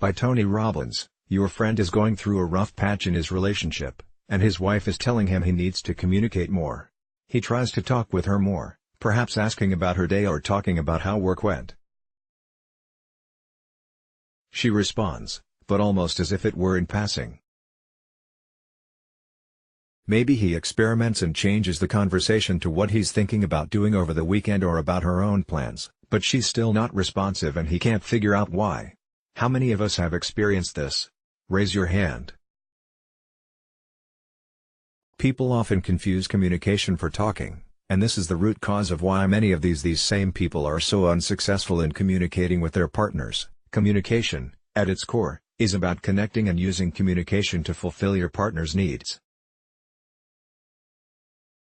By Tony Robbins. Your friend is going through a rough patch in his relationship, and his wife is telling him he needs to communicate more. He tries to talk with her more, perhaps asking about her day or talking about how work went. She responds, but almost as if it were in passing. Maybe he experiments and changes the conversation to what he's thinking about doing over the weekend or about her own plans, but she's still not responsive and he can't figure out why. How many of us have experienced this? Raise your hand. People often confuse communication for talking, and this is the root cause of why many of these same people are so unsuccessful in communicating with their partners. Communication, at its core, is about connecting and using communication to fulfill your partner's needs.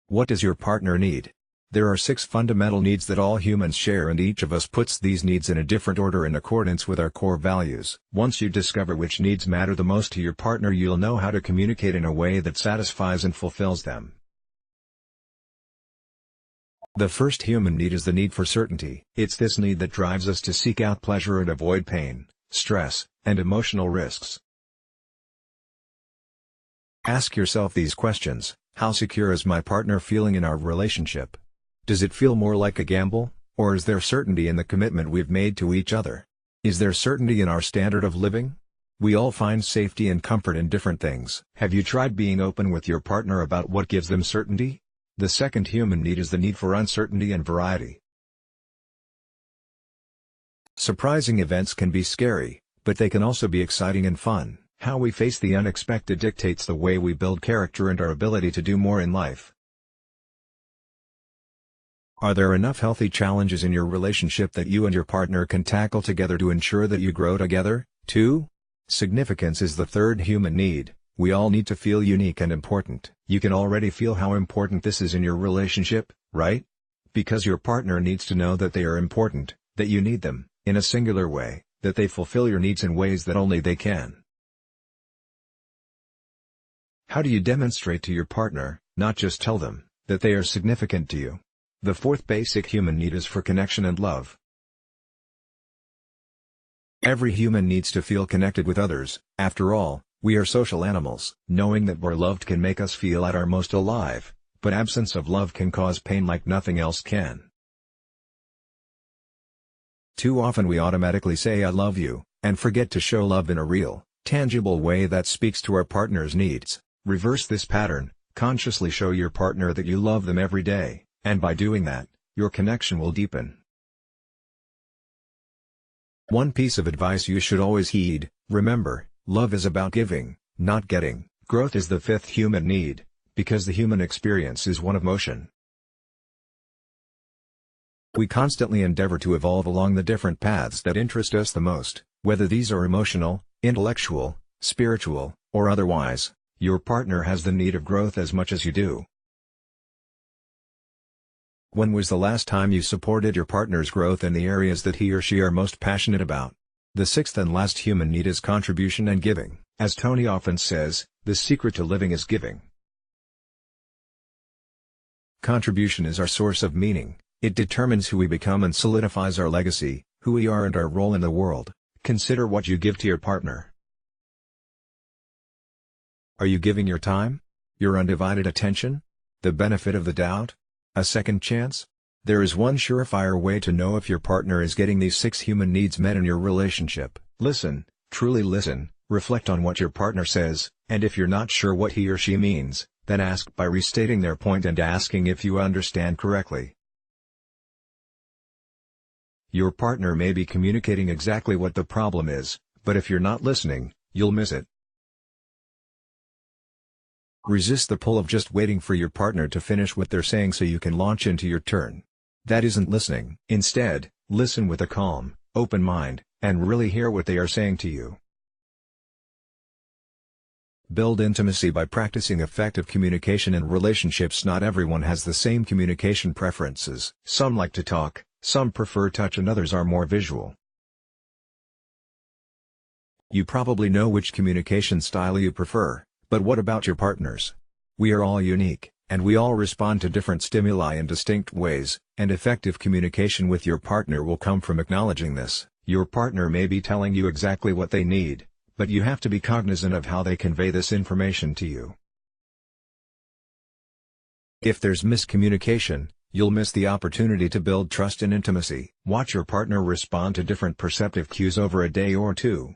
What does your partner need? There are 6 fundamental needs that all humans share, and each of us puts these needs in a different order in accordance with our core values. Once you discover which needs matter the most to your partner, you'll know how to communicate in a way that satisfies and fulfills them. The first human need is the need for certainty. It's this need that drives us to seek out pleasure and avoid pain, stress, and emotional risks. Ask yourself these questions. How secure is my partner feeling in our relationship? Does it feel more like a gamble, or is there certainty in the commitment we've made to each other? Is there certainty in our standard of living? We all find safety and comfort in different things. Have you tried being open with your partner about what gives them certainty? The second human need is the need for uncertainty and variety. Surprising events can be scary, but they can also be exciting and fun. How we face the unexpected dictates the way we build character and our ability to do more in life. Are there enough healthy challenges in your relationship that you and your partner can tackle together to ensure that you grow together? 2. Significance is the third human need. We all need to feel unique and important. You can already feel how important this is in your relationship, right? Because your partner needs to know that they are important, that you need them, in a singular way, that they fulfill your needs in ways that only they can. How do you demonstrate to your partner, not just tell them, that they are significant to you? The fourth basic human need is for connection and love. Every human needs to feel connected with others. After all, we are social animals. Knowing that we're loved can make us feel at our most alive, but absence of love can cause pain like nothing else can. Too often we automatically say "I love you," and forget to show love in a real, tangible way that speaks to our partner's needs. Reverse this pattern, consciously show your partner that you love them every day, and by doing that, your connection will deepen. One piece of advice you should always heed: remember, love is about giving, not getting. Growth is the fifth human need, because the human experience is one of motion. We constantly endeavor to evolve along the different paths that interest us the most, whether these are emotional, intellectual, spiritual, or otherwise. Your partner has the need of growth as much as you do. When was the last time you supported your partner's growth in the areas that he or she are most passionate about? The sixth and last human need is contribution and giving. As Tony often says, the secret to living is giving. Contribution is our source of meaning. It determines who we become and solidifies our legacy, who we are and our role in the world. Consider what you give to your partner. Are you giving your time? Your undivided attention? The benefit of the doubt? A second chance? There is one surefire way to know if your partner is getting these 6 human needs met in your relationship. Listen, truly listen, reflect on what your partner says, and if you're not sure what he or she means, then ask by restating their point and asking if you understand correctly. Your partner may be communicating exactly what the problem is, but if you're not listening, you'll miss it. Resist the pull of just waiting for your partner to finish what they're saying so you can launch into your turn. That isn't listening. Instead, listen with a calm, open mind, and really hear what they are saying to you. Build intimacy by practicing effective communication in relationships. Not everyone has the same communication preferences. Some like to talk, some prefer touch, and others are more visual. You probably know which communication style you prefer. But what about your partners? We are all unique, and we all respond to different stimuli in distinct ways, and effective communication with your partner will come from acknowledging this. Your partner may be telling you exactly what they need, but you have to be cognizant of how they convey this information to you. If there's miscommunication, you'll miss the opportunity to build trust and intimacy. Watch your partner respond to different perceptive cues over a day or two.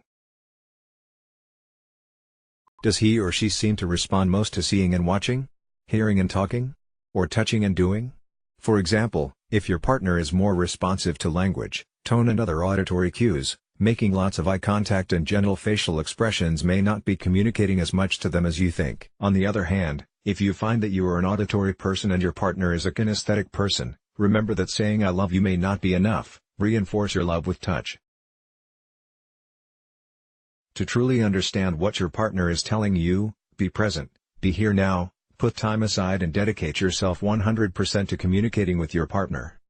Does he or she seem to respond most to seeing and watching, hearing and talking, or touching and doing? For example, if your partner is more responsive to language, tone and other auditory cues, making lots of eye contact and gentle facial expressions may not be communicating as much to them as you think. On the other hand, if you find that you are an auditory person and your partner is a kinesthetic person, remember that saying "I love you" may not be enough. Reinforce your love with touch. To truly understand what your partner is telling you, be present, be here now, put time aside and dedicate yourself 100% to communicating with your partner.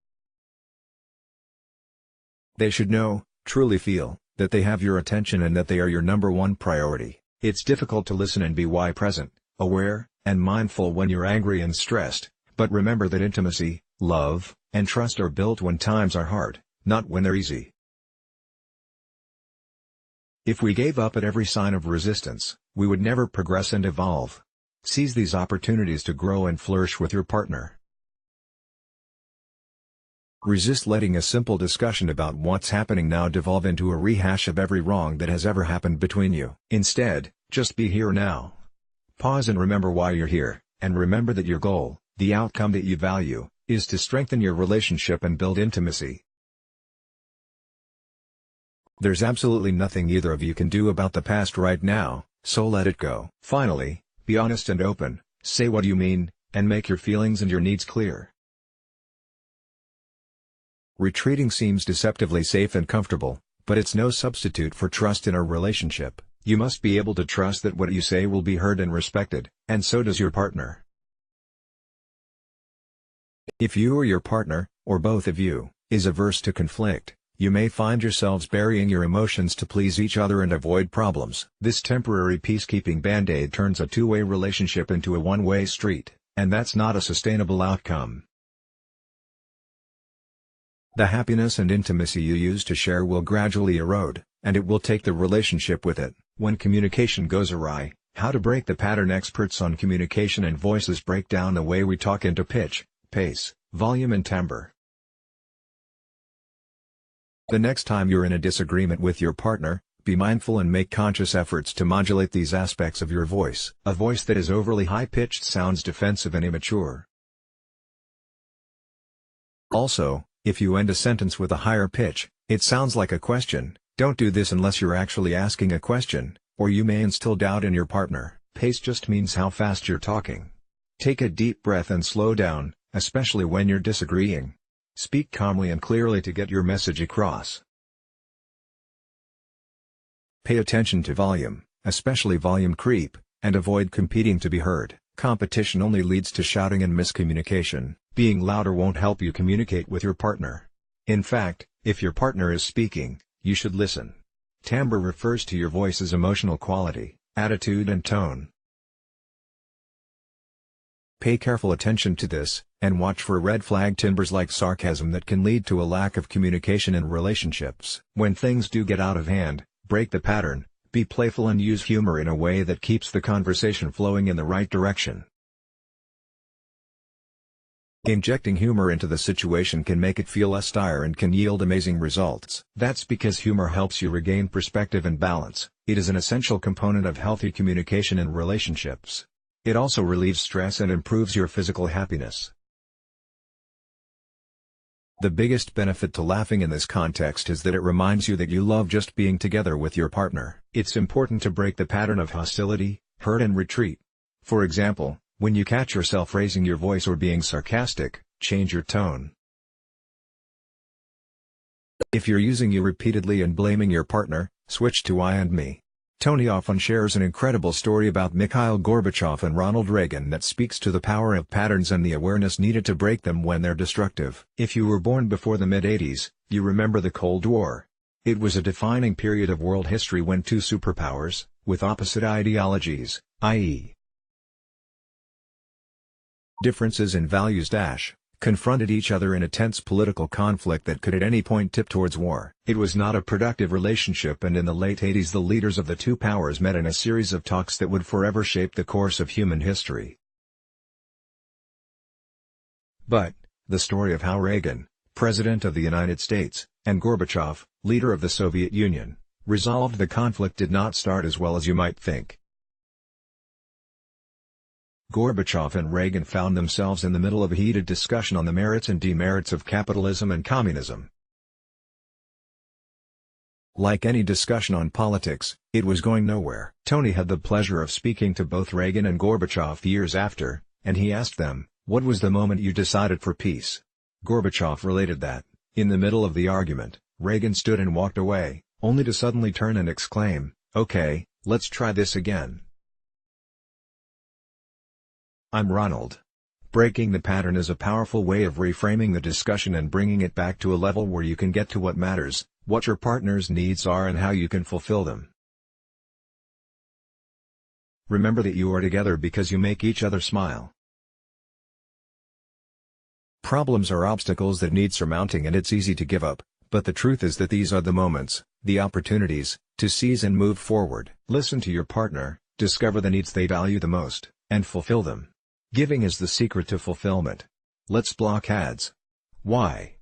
They should know, truly feel, that they have your attention and that they are your number one priority. It's difficult to listen and be present, aware, and mindful when you're angry and stressed, but remember that intimacy, love, and trust are built when times are hard, not when they're easy. If we gave up at every sign of resistance, we would never progress and evolve. Seize these opportunities to grow and flourish with your partner. Resist letting a simple discussion about what's happening now devolve into a rehash of every wrong that has ever happened between you. Instead, just be here now. Pause and remember why you're here, and remember that your goal, the outcome that you value, is to strengthen your relationship and build intimacy. There's absolutely nothing either of you can do about the past right now, so let it go. Finally, be honest and open, say what you mean, and make your feelings and your needs clear. Retreating seems deceptively safe and comfortable, but it's no substitute for trust in a relationship. You must be able to trust that what you say will be heard and respected, and so does your partner. If you or your partner, or both of you, is averse to conflict, you may find yourselves burying your emotions to please each other and avoid problems. This temporary peacekeeping band-aid turns a two-way relationship into a one-way street, and that's not a sustainable outcome. The happiness and intimacy you used to share will gradually erode, and it will take the relationship with it. When communication goes awry, how to break the pattern. Experts on communication and voices break down the way we talk into pitch, pace, volume and timbre. The next time you're in a disagreement with your partner, be mindful and make conscious efforts to modulate these aspects of your voice. A voice that is overly high-pitched sounds defensive and immature. Also, if you end a sentence with a higher pitch, it sounds like a question. Don't do this unless you're actually asking a question, or you may instill doubt in your partner. Pace just means how fast you're talking. Take a deep breath and slow down, especially when you're disagreeing. Speak calmly and clearly to get your message across. Pay attention to volume, especially volume creep, and avoid competing to be heard. Competition only leads to shouting and miscommunication. Being louder won't help you communicate with your partner. In fact, if your partner is speaking, you should listen. Timbre refers to your voice's emotional quality, attitude and tone. Pay careful attention to this, and watch for red flag timbres like sarcasm that can lead to a lack of communication in relationships. When things do get out of hand, break the pattern, be playful and use humor in a way that keeps the conversation flowing in the right direction. Injecting humor into the situation can make it feel less dire and can yield amazing results. That's because humor helps you regain perspective and balance. It is an essential component of healthy communication in relationships. It also relieves stress and improves your physical happiness. The biggest benefit to laughing in this context is that it reminds you that you love just being together with your partner. It's important to break the pattern of hostility, hurt and retreat. For example, when you catch yourself raising your voice or being sarcastic, change your tone. If you're using you repeatedly and blaming your partner, switch to I and me. Tony often shares an incredible story about Mikhail Gorbachev and Ronald Reagan that speaks to the power of patterns and the awareness needed to break them when they're destructive. If you were born before the mid-80s, you remember the Cold War. It was a defining period of world history when two superpowers, with opposite ideologies, i.e. differences in values, confronted each other in a tense political conflict that could at any point tip towards war. It was not a productive relationship, and in the late 80s the leaders of the two powers met in a series of talks that would forever shape the course of human history. But, the story of how Reagan, President of the United States, and Gorbachev, leader of the Soviet Union, resolved the conflict did not start as well as you might think. Gorbachev and Reagan found themselves in the middle of a heated discussion on the merits and demerits of capitalism and communism. Like any discussion on politics, it was going nowhere. Tony had the pleasure of speaking to both Reagan and Gorbachev years after, and he asked them, "What was the moment you decided for peace?" Gorbachev related that, in the middle of the argument, Reagan stood and walked away, only to suddenly turn and exclaim, "Okay, let's try this again." I'm Ronald. Breaking the pattern is a powerful way of reframing the discussion and bringing it back to a level where you can get to what matters, what your partner's needs are and how you can fulfill them. Remember that you are together because you make each other smile. Problems are obstacles that need surmounting, and it's easy to give up, but the truth is that these are the moments, the opportunities, to seize and move forward. Listen to your partner, discover the needs they value the most, and fulfill them. Giving is the secret to fulfillment. Let's block ads. Why?